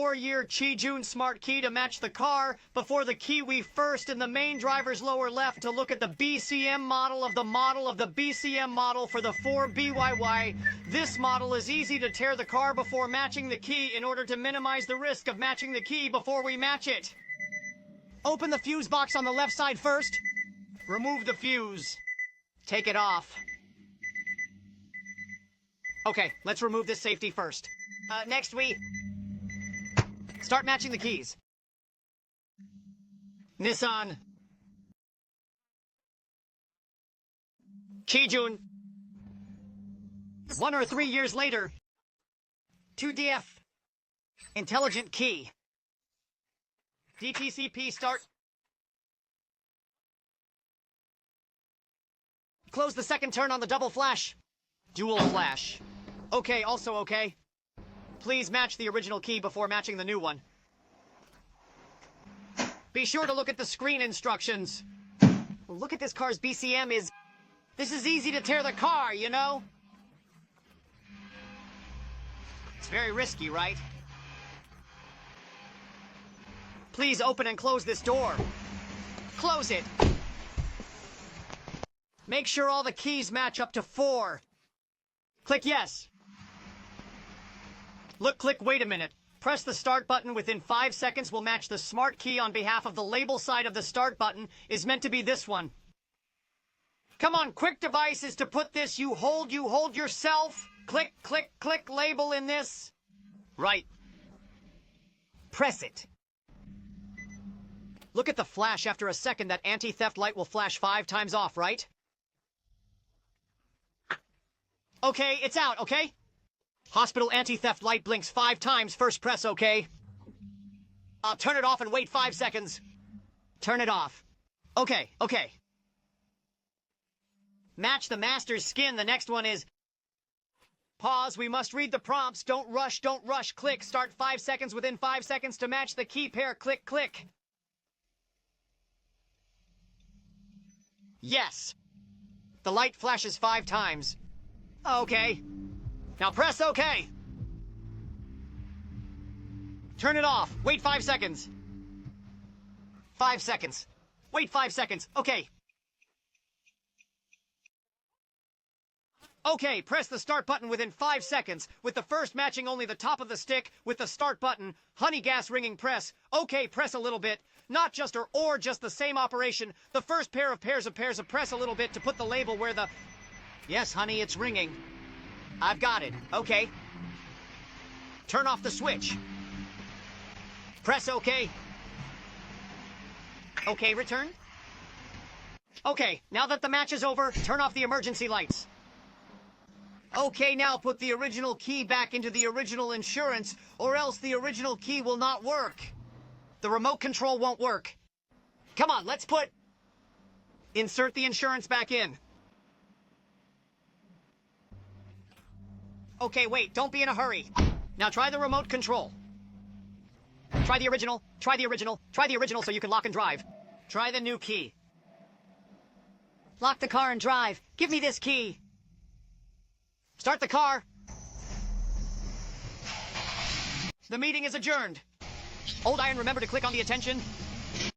4-year Qijun smart key to match the car, before the Kiwi first in the main driver's lower left to look at the BCM model of the BCM model for the 4BYY. This model is easy to tear the car before matching the key in order to minimize the risk of matching the key before we match it. Open the fuse box on the left side first. Remove the fuse. Take it off. Okay, let's remove this safety first. Next we start matching the keys. Nissan. Qijun. 1 or 3 years later. 2DF. Intelligent key. DTCP start. Close the second turn on the double flash. Dual flash. Okay, also okay. Please match the original key before matching the new one. Be sure to look at the screen instructions. Look at this car's BCM is... This is easy to tear the car, you know? It's very risky, right? Please open and close this door. Close it. Make sure all the keys match up to 4. Click yes. Look, click wait a minute. Press the start button within 5 seconds will match the smart key on behalf of the label side of the start button is meant to be this one. Come on, quick device is to put this you hold yourself. Click, click, click label in this. Right. Press it. Look at the flash after a second. That anti-theft light will flash 5 times off, right? Okay, it's out, okay? Hospital anti-theft light blinks 5 times, first press, okay? Turn it off and wait 5 seconds. Turn it off. Okay, okay. Match the master's skin, the next one is... Pause, we must read the prompts, don't rush, click, start 5 seconds within 5 seconds to match the key pair, click, click. Yes. The light flashes 5 times. Okay. Now press OK. Turn it off. Wait 5 seconds. 5 seconds. Wait 5 seconds. Okay. Okay, press the start button within 5 seconds, with the first matching only the top of the stick with the start button, honey gas ringing press. Okay, press a little bit. Not just or just the same operation. The first pair of pairs of press a little bit to put the label where the... Yes, honey, it's ringing. I've got it. Okay. Turn off the switch. Press OK. OK, return. Okay, now that the match is over, turn off the emergency lights. Okay, now put the original key back into the original insurance, or else the original key will not work. The remote control won't work. Come on, let's put... Insert the insurance back in. Okay, wait, don't be in a hurry. Now try the remote control. Try the original, try the original, try the original so you can lock and drive. Try the new key. Lock the car and drive. Give me this key. Start the car. The meeting is adjourned. Old Iron, remember to click on the attention.